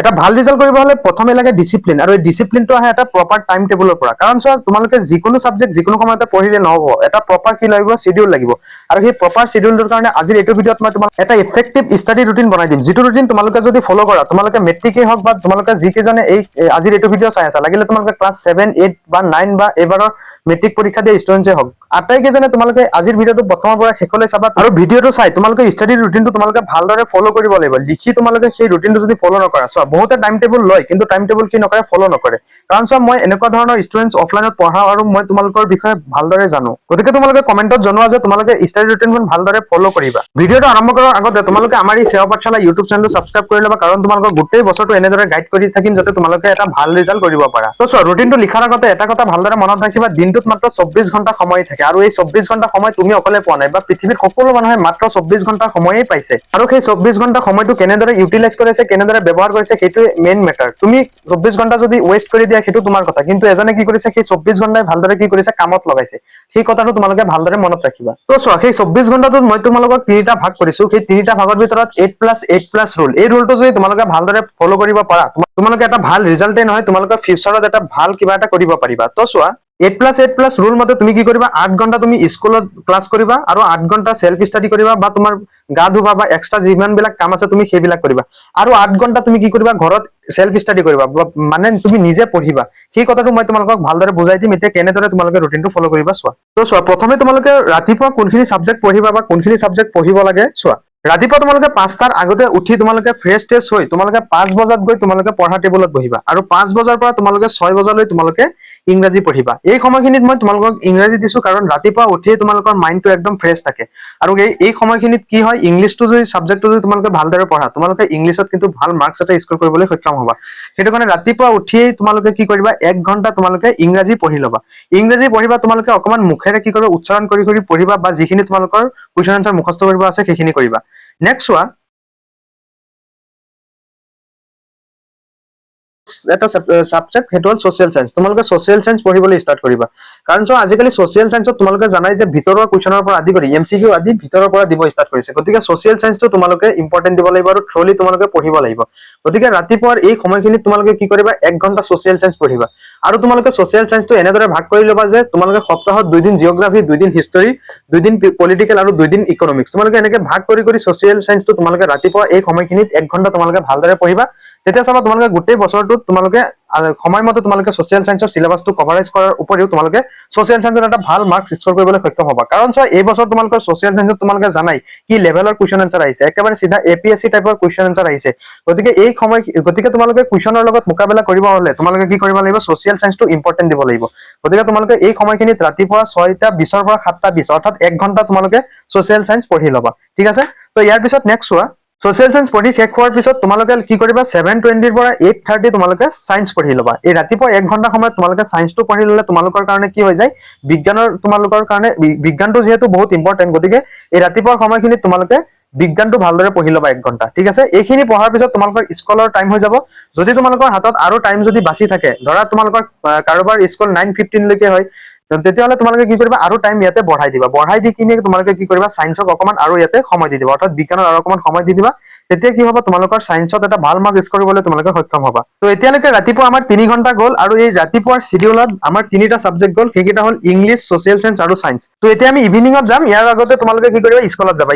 এটা ভাল ৰিজাল্ট কৰিব হলে প্ৰথমে লাগে ডিসিপ্লিন, আৰু এই ডিসিপ্লিনটো আহে এটা প্ৰপাৰ টাইম টেবুলৰ পৰা। কাৰণ চোৱা তোমালোকে যিকোনো সাবজেক্ট যিকোনো সময়তে পঢ়িলে নহব, এটা প্ৰপাৰ কি লাগিব, শিডিউল লাগিব। আৰু সেই প্ৰপাৰ শিডিউলটোৰ কাৰণে আজিৰ এইটো ভিডিঅত মই তোমাক এটা ইফেক্টিভ ষ্টাডি ৰুটিন বনাই দিম, যিটো ৰুটিন তোমালোকে যদি ফলো কৰা, তোমালোকে মেট্ৰিকেই হওক বা তোমালোকে যিকেইজনে এই আজিৰ এইটো ভিডিঅ চাই আছা, লাগিলে তোমালোকে ক্লাছ 7, 8 বা 9 বা এবাৰৰ মেট্ৰিক পৰীক্ষা দিয়া ষ্টুডেণ্টে হওক, আটাইকেইজনে তোমালোকে আজিৰ ভিডিঅটো প্ৰথমৰ পৰা শেষলৈ চাবা, আৰু ভিডিঅটো চাই তোমালোকে ষ্টাডি ৰুটিনটো তোমালোকে ভালদৰে ফলো কৰিব লাগিব। লিখি তোমালোকে সেই ৰুটিনটো যদি ফলো নকৰা, চোৱা বহুতে টাইম টেবুল লয় কিন্তু টাইম টেবুল কি নকৰে, ফলো নকৰে। কাৰণ চোৱা মই এনেকুৱা ধৰণৰ ষ্টুডেণ্টছ অফলাইনত পঢ়াও আৰু মই তোমালোকৰ বিষয়ে ভালদৰে জানো। গতিকে তোমালোকে কমেণ্টত জনোৱা যে তোমালোকে ষ্টাডি ৰুটিনখন ভালদৰে ফলো কৰিবা। ভিডিঅটো আৰম্ভ কৰাৰ আগতে তোমালোকে আমাৰ এই সেৱা পাঠশালা ইউটিউব চেনেলটো ছাবস্ক্ৰাইব কৰি ল'বা, কাৰণ তোমালোকৰ গোটেই বছৰটো এনেদৰে গাইড কৰি থাকিম যাতে তোমালোকে এটা ভাল ৰিজাল্ট কৰিব পাৰা। তো চোৱা ৰুটিনটো লিখাৰ আগতে এটা কথা ভালদৰে মনত ৰাখিবা, দিনটোত মাত্ৰ 24 ঘণ্টা সময় থাকে, আৰু এই 24 ঘণ্টা সময় তুমি অকলে পোৱা নাই, বা পৃথিৱীৰ সকলো মানুহে মাত্ৰ 24 ঘণ্টা সময়েই পাইছে। আৰু সেই 24 ঘণ্টা সময়টো কেনেদৰে ইউটিলাইজ কৰিছে, কেনেদৰে ব্যৱহাৰ কৰিছে, সেইটোৱে মেইন মেটাৰ। তুমি 24 ঘণ্টা যদি ৱেষ্ট কৰি দিয়া সেইটো তোমাৰ কথা, কিন্তু এজনে কি কৰিছে সেই 24 ঘণ্টাই ভালদৰে কি কৰিছে, কামত লগাইছে। সেই কথাটো তোমালোকে ভালদৰে মনত ৰাখিবা। তো চোৱা সেই 24 ঘণ্টাটোত মই তোমালোকক তিনিটা ভাগ কৰিছো, সেই তিনিটা ভাগৰ ভিতৰত 8+8+ ৰুল, এই ৰুলটো যদি তোমালোকে ভালদৰে ফলো কৰিব পাৰা, তোমালোকে এটা ভাল ৰিজাল্টে নহয়, তোমালোকে ফিউচাৰত এটা ভাল কিবা এটা কৰিব পাৰিবা। তো চোৱা 8+8+ ৰুল মতে তুমি কি কৰিবা, 8 ঘণ্টা তুমি স্কুলত ক্লাছ কৰিবা, আৰু 8 ঘণ্টা সেলফ ষ্টাডি কৰিবা, বা তোমাৰ গা ধুবা বা এক্সট্ৰা যিমান বিলাক কাম আছে তুমি সেইবিলাক কৰিবা। আৰু 8 ঘণ্টা তুমি কি কৰিবা, ঘৰত সেলফ ষ্টাডি কৰিবা, মানে তুমি নিজে পঢ়িবা। সেই কথাটো মই তোমালোকক ভালদৰে বুজাই দিম এতিয়া কেনেদৰে তোমালোকে ৰুটিনটো ফলো কৰিবা। চোৱা তো চোৱা প্ৰথমে তোমালোকে ৰাতিপুৱা কোনখিনি সাবজেক্ট পঢ়িবা বা কোনখিনি সাবজেক্ট পঢ়িব লাগে চোৱা। ৰাতিপুৱা তোমালোকে 5টাৰ আগতে উঠি তোমালোকে ফ্ৰেছ হৈ তোমালোকে 5 বজাত গৈ তোমালোকে পঢ়া টেবুলত বহিবা, আৰু 5 বজাৰ পৰা তোমালোকে 6 বজালৈ তোমালোকে ইংৰাজী পঢ়িবা। এই সময়খিনিত মই তোমালোকক ইংৰাজী দিছো কাৰণ ৰাতিপুৱা উঠিয়ে তোমালোকৰ মাইণ্ডটো একদম ফ্ৰেছ থাকে, আৰু এই সময়খিনিত কি হয়, ইংলিছটো যদি সাবজেক্টটো যদি তোমালোকে ভালদৰে পঢ়া, তোমালোকে ইংলিছত কিন্তু ভাল মাৰ্কছ এটা স্কোৰ কৰিবলৈ সক্ষম হবা। সেইটো কাৰণে ৰাতিপুৱা উঠিয়েই তোমালোকে কি কৰিবা, 1 ঘণ্টা তোমালোকে ইংৰাজী পঢ়ি ল'বা। ইংৰাজী পঢ়িবা তোমালোকে অকমান মুখেৰে কি কৰিবা, উচ্চাৰণ কৰি পঢ়িবা, বা যিখিনি তোমালোকৰ কুৱেশ্যন আনসাৰ মুখস্থ কৰিব আছে সেইখিনি কৰিবা। নেক্সট চোৱা এটা সাবজেক্ট, সেইটো হ'ল ছচিয়েল সায়েন্স। তোমালোকে ছচিয়েল সায়েন্স পঢ়িবলৈ ষ্টাৰ্ট কৰিবা, কাৰণ চোৱা আজিকালি ছচিয়েল সায়েন্সত তোমালোকে জানাই যে ভিতৰৰ কুৱেশ্যনৰ পৰা আদি কৰি MCQ আদি ভিতৰৰ পৰা দিব ষ্টাৰ্ট কৰিছে। গতিকে ছচিয়েল সায়েন্সটো তোমালোকে ইম্পৰ্টেন্ট দিব লাগিব আৰু থ্ৰলি তোমালোকে পঢ়িব লাগিব। গতিকে ৰাতিপুৱাৰ এই সময়খিনিত তোমালোকে কি কৰিবা, 1 ঘণ্টা ছচিয়েল সায়েন্স পঢ়িবা। আৰু তোমালোকে ছচিয়েল সায়েন্সটো এনেদৰে ভাগ কৰি ল'বা যে তোমালোকে সপ্তাহত 2 দিন জিঅগ্ৰাফী, 2 দিন হিষ্টৰী, 2 দিন পলিটিকেল আৰু 2 দিন ইকনমিক্স। তোমালোকে এনেকে ভাগ কৰি ছচিয়েল সায়েন্সটো তোমালোকে ৰাতিপুৱা এই সময়খিনিত 1 ঘণ্টা তোমালোকে ভালদৰে পঢ়িবা। তেতিয়া চাবা তোমালোকে গোটেই বছৰটোত তোমালোকে সময়মতে তোমালোকে ছচিয়েল সায়েন্সৰ সিলেবাসটো কভাৰেজ কৰাৰ উপৰিও তোমালোকে ছচিয়েল সায়েন্সত এটা ভাল মাৰ্কছ স্কোৰ কৰিবলৈ সক্ষম হবা। কাৰণ চোৱা এই বছৰ তোমালোকৰ ছচিয়েল সায়েন্সত তোমালোকে জানাই কি লেভেলৰ কুৱেশ্যন আনসাৰ আহিছে, একেবাৰে চিধা APSC টাইপৰ কুৱেশ্যন আনসাৰ আহিছে। গতিকে তোমালোকে কুৱেশ্যনৰ লগত মোকাবিলা কৰিব হলে তোমালোকে কি কৰিব লাগিব, ছচিয়েল সায়েন্সটো ইম্পৰ্টেন্ট দিব লাগিব। গতিকে তোমালোকে এই সময়খিনিত ৰাতিপুৱা 6:20 পৰা 7:20, অৰ্থাৎ 1 ঘণ্টা তোমালোকে ছচিয়েল সায়েন্স পঢ়ি ল'বা। ঠিক আছে, তো ইয়াৰ পিছত নেক্সট চোৱা, ছচিয়েল সায়েন্স পঢ়ি শেষ হোৱাৰ পিছত তোমালোকে কি কৰিবা, 7:20 পৰা 8:30 তোমালোকে সায়েন্স পঢ়ি ল'বা। এই ৰাতিপুৱা 1 ঘণ্টা সময়ত তোমালোকে সায়েন্সটো পঢ়ি ল'লে তোমালোকৰ কাৰণে কি হৈ যায়, বিজ্ঞানৰ তোমালোকৰ কাৰণে বিজ্ঞানটো যিহেতু বহুত ইম্পৰ্টেন্ট, গতিকে এই ৰাতিপুৱাৰ সময়খিনিত তোমালোকে বিজ্ঞানটো ভালদৰে পঢ়ি ল'বা 1 ঘণ্টা। ঠিক আছে, এইখিনি পঢ়াৰ পিছত তোমালোকৰ স্কুলৰ টাইম হৈ যাব। যদি তোমালোকৰ হাতত আৰু টাইম যদি বাচি থাকে, ধৰা তোমালোকৰ কাৰোবাৰ স্কুল 9:15 লৈকে হয়, তেতিয়াহ'লে তোমালোকে কি কৰিবা, আৰু টাইম ইয়াতে বঢ়াই দিবা। বঢ়াই দি কিনে তোমালোকে কি কৰিবা, সায়েন্সক অকমান আৰু ইয়াতে সময় দি দিবা, অৰ্থাৎ বিজ্ঞানৰ আৰু অকমান সময় দি দিবা। তেতিয়া কি হ'ব, তোমালোকৰ সায়েন্সত এটা ভাল মাৰ্ক স্কোৰ কৰিবলৈ তোমালোকে সক্ষম হবা। তো এতিয়ালৈকে ৰাতিপুৱা আমাৰ 3 ঘণ্টা গ'ল, আৰু এই ৰাতিপুৱাৰ শিডিউলত আমাৰ 3টা সাবজেক্ট গ'ল, সেইকেইটা হ'ল ইংলিছ, ছচিয়েল সায়েন্স আৰু সায়েন্স। তো এতিয়া আমি ইভিনিঙত যাম। ইয়াৰ আগতে তোমালোকে কি কৰিবা, স্কুলত যাবা।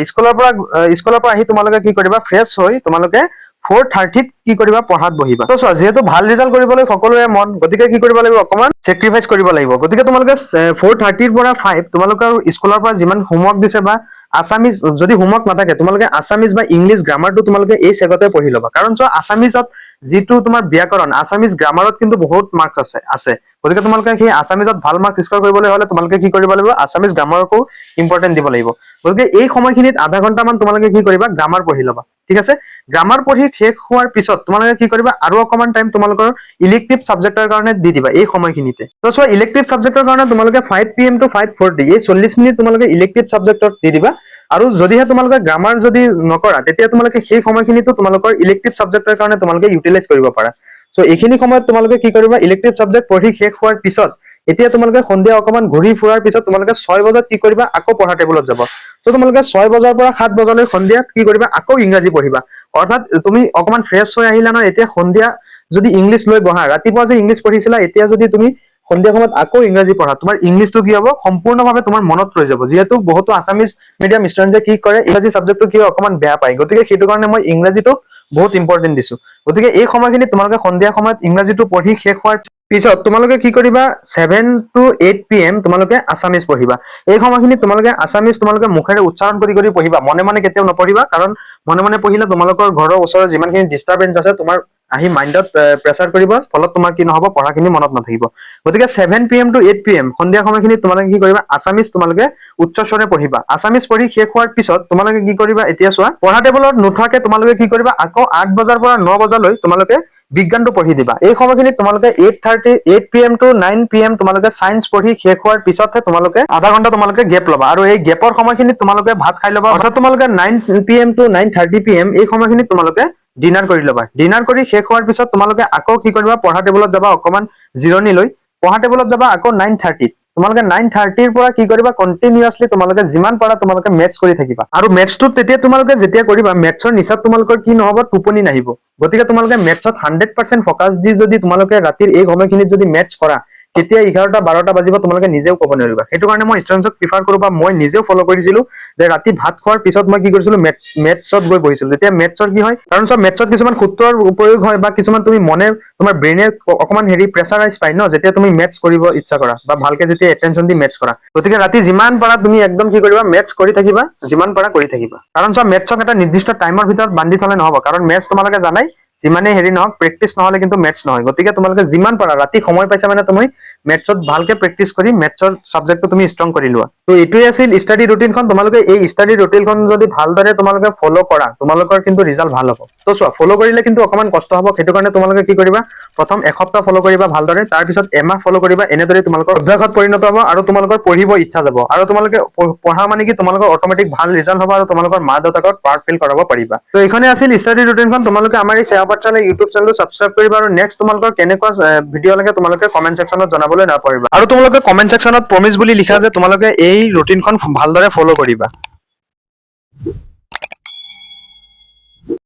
স্কুলৰ পৰা আহি তোমালোকে কি কৰিবা, ফ্ৰেছ হৈ তোমালোকে 4:30 কি কৰিবা, পঢ়াত বহিবা। তো চোৱা যিহেতু ভাল ৰিজাল্ট কৰিবলৈ সকলোৰে মন, গতিকে কি কৰিব লাগিব, অকমান চেক্ৰিফাইচ কৰিব লাগিব। গতিকে তোমালোকে 4:30 পৰা 5 তোমালোকৰ স্কুলৰ পৰা যিমান হোমৱৰ্ক দিছে, বা আছামিজ যদি হোমৱৰ্ক নাথাকে, তোমালোকে আছামিজ বা ইংলিছ গ্ৰামাৰটো তোমালোকে এই চেগতে পঢ়ি ল'বা। কাৰণ চোৱা আছামিজত যিটো তোমাৰ ব্যাকৰণ, আছামিজ গ্ৰামাৰত কিন্তু বহুত মাৰ্কছ আছে। গতিকে তোমালোকে সেই আছামিজত ভাল মাৰ্ক স্কোৰ কৰিবলৈ হলে তোমালোকে কি কৰিব লাগিব, আছামিজ গ্ৰামাৰকো ইম্পৰ্টেন্ট দিব লাগিব। গতিকে এই সময়খিনিত আধা ঘণ্টামান তোমালোকে কি কৰিবা, গ্ৰামাৰ পঢ়ি ল'বা। ঠিক আছে, গ্ৰামাৰ পঢ়ি শেষ হোৱাৰ পিছত তোমালোকে কি কৰিবা, আৰু অকমান টাইম তোমালোকৰ ইলেক্টিভ সাবজেক্টৰ কাৰণে দি দিবা এই সময়খিনিতে। তো চোৱা ইলেক্টিভ সাবজেক্টৰ কাৰণে তোমালোকে 5 PM to 5:40 এই 40 মিনিট তোমালোকে ইলেক্টিভ সাবজেক্টত দি দিবা। আৰু যদিহে তোমালোকে গ্ৰামাৰ যদি নকৰা, তেতিয়া তোমালোকে সেই সময়খিনিতো তোমালোকৰ ইলেক্টিভ সাবজেক্টৰ কাৰণে তোমালোকে ইউটিলাইজ কৰিব পাৰা। সো এইখিনি সময়ত তোমালোকে কি কৰিবা, ইলেক্টিভ সাবজেক্ট পঢ়ি শেষ হোৱাৰ পিছত এতিয়া তোমালোকে সন্ধিয়া অকমান ঘূৰি ফুৰাৰ পিছত তোমালোকে 6 বজাত কি কৰিবা আকৌ পঢ়া টেবুলত যাব তো তোমালোকে 6 বজাৰ পৰা 7 বজালৈ সন্ধিয়া কি কৰিবা আকৌ ইংৰাজী পঢ়িবা অৰ্থাৎ তুমি অকমান ফ্ৰেছ হৈ আহিলা নহয় এতিয়া সন্ধিয়া যদি ইংলিছ লৈ বহা ৰাতিপুৱা যে ইংলিছ পঢ়িছিলা এতিয়া যদি তুমি সন্ধিয়া সময়ত আকৌ ইংৰাজী পঢ়া তোমাৰ ইংলিছটো কি হ'ব সম্পূৰ্ণভাৱে তোমাৰ মনত ৰৈ যাব যিহেতু বহুতো আছামিজ মিডিয়াম ষ্টুডেণ্টে কি কৰে ইংৰাজী সাবজেক্টটো কি অকমান বেয়া পায় গতিকে সেইটো কাৰণে মই ইংৰাজীটো বহুত ইম্পৰ্টেন্ট দিছো গতিকে এই সময়খিনি তোমালোকে সন্ধিয়া সময়ত ইংৰাজীটো পঢ়ি শেষ হোৱাৰ পিছত তোমালোকে কি কৰিবা 7 to 8 pm তোমালোকে আছামিজ পঢ়িবা এই সময়খিনি তোমালোকে আছামিজ তোমালোকে মুখেৰে উচ্চাৰণ কৰি পঢ়িবা মনে মনে কেতিয়াও নপঢ়িবা কাৰণ মনে মনে পঢ়িলে তোমালোকৰ ঘৰৰ ওচৰৰ যিমানখিনি ডিষ্টাৰবেন্স আছে তোমাৰ আহি মাইণ্ডত প্ৰেছাৰ কৰিব ফলত তোমাৰ কি নহব পঢ়াখিনি মনত নাথাকিব গতিকে 7 pm to 8 pm সন্ধিয়া সময়খিনি তোমালোকে কি কৰিবা আছামিজ তোমালোকে উচ্চ স্বৰে পঢ়িবা আছামিজ পঢ়ি শেষ হোৱাৰ পিছত তোমালোকে কি কৰিবা এতিয়া চোৱা পঢ়া টেবুলত নুঠুৱাকে তোমালোকে কি কৰিবা আকৌ 8 বজাৰ পৰা 9 বজালৈ তোমালোকে বিজ্ঞানটো পঢ়ি দিবা এই সময়খিনিত তোমালোকে 8 pm to 9 pm তোমালোকে সায়েন্স পঢ়ি শেষ হোৱাৰ পিছতহে তোমালোকে আধা ঘণ্টা তোমালোকে গেপ ল'বা আৰু এই গেপৰ সময়খিনিত তোমালোকে ভাত খাই ল'বা অৰ্থাৎ তোমালোকে 9 pm to 9:30 pm এই সময়খিনিত তোমালোকে ডিনাৰ কৰি ল'বা ডিনাৰ কৰি শেষ হোৱাৰ পিছত তোমালোকে আকৌ কি কৰিবা পঢ়া টেবুলত যাবা অকমান জিৰণি লৈ পঢ়া টেবুলত যাবা আকৌ 9:30 তোমালোকে 9:30 ৰ পৰা কি কৰিবা কন্টিনিউয়াছলি তোমালোকে যিমান পাৰা তোমালোকে মেথছ কৰি থাকিবা আৰু মেথছটো তেতিয়া তোমালোকে যেতিয়া কৰিবা মেথছৰ নিচাত তোমালোকৰ কি নহব টোপনি নাহিব গতিকে তোমালোকে মেথছত 100% ফকাস দি যদি তোমালোকে ৰাতিৰ এই সময়খিনিত যদি মেথছ কৰা কেতিয়া 11টা 12টা বাজিব তোমালোকে নিজেও ক'ব নোৱাৰিবা সেইটো কাৰণে মই ষ্টুডেন্টছক প্ৰিফাৰ কৰো বা মই নিজেও ফলো কৰিছিলো যে ৰাতি ভাত খোৱাৰ পিছত মই কি কৰিছিলো মেথছত গৈ বহিছিলো তেতিয়া মেথছৰ কি হয় কাৰণ সব মেথছত কিছুমান সূত্ৰৰ প্ৰয়োগ হয় বা কিছুমান তুমি মনে তোমাৰ ব্ৰেইনে অকমান হেৰি প্ৰেছাৰাইজ পায় ন যেতিয়া তুমি মেথছ কৰিব ইচ্ছা কৰা বা ভালকে যেতিয়া এটেনশন দি মেথছ কৰা গতিকে ৰাতি যিমান পাৰা তুমি একদম কি কৰিবা মেথছ কৰি থাকিবা যিমান পাৰা কৰি থাকিবা কাৰণ সব মেথছক এটা নিৰ্দিষ্ট টাইমৰ ভিতৰত বান্ধি থলে নহব কাৰণ মেথছ তোমালোকে জানাই যিমানে হেৰি নহওক প্ৰেক্টিছ নহলে কিন্তু মেথছ নহয় গতিকে তোমালোকে যিমান পাৰা ৰাতি সময় পাইছা মানে তুমি মেথছত ভালকে প্ৰেক্টিছ কৰি মেথছৰ সাবজেক্টটো তুমি ষ্ট্ৰং কৰি লোৱা তো এইটোৱে আছিল ষ্টাডি ৰুটিনখন তোমালোকে এই ষ্টাডি ৰুটিনখন যদি ভালদৰে তোমালোকে ফলো কৰা তোমালোকৰ কিন্তু ৰিজাল্ট ভাল হ'ব তো চোৱা ফলো কৰিলে কিন্তু অকমান কষ্ট হ'ব সেইটো কাৰণে তোমালোকে কি কৰিবা প্ৰথম এসপ্তাহ ফলো কৰিবা ভালদৰে তাৰ পিছত এমাহ ফলো কৰিবা এনেদৰে তোমালোকৰ অভ্যাসত পৰিণত হ'ব আৰু তোমালোকৰ পঢ়িব ইচ্ছা যাব আৰু তোমালোকে পঢ়া মানে কি তোমালোকৰ অটোমেটিক ভাল ৰিজাল্ট হ'ব আৰু তোমালোকৰ মা দেউতাকক প্ৰাউড ফিল কৰাব পাৰিবা তো এইখনে আছিল ষ্টাডি ৰুটিনখন তোমালোকে আমাৰ এই চেয়াপাট চেনেল ইউটিউব চেনেলটো সাবস্ক্ৰাইব কৰিবা আৰু নেক্সট তোমালোকৰ কেনেকুৱা ভিডিঅ' লাগে তোমালোকে কমেন্ট সেকশনত জনাবলৈ নাপাহৰিবা আৰু তোমালোকে কমেন্ট সেকশনত প্ৰমিস বুলি লিখা যে তোমালোকে এই ৰুটিনখন ভালদৰে ফলো কৰিবা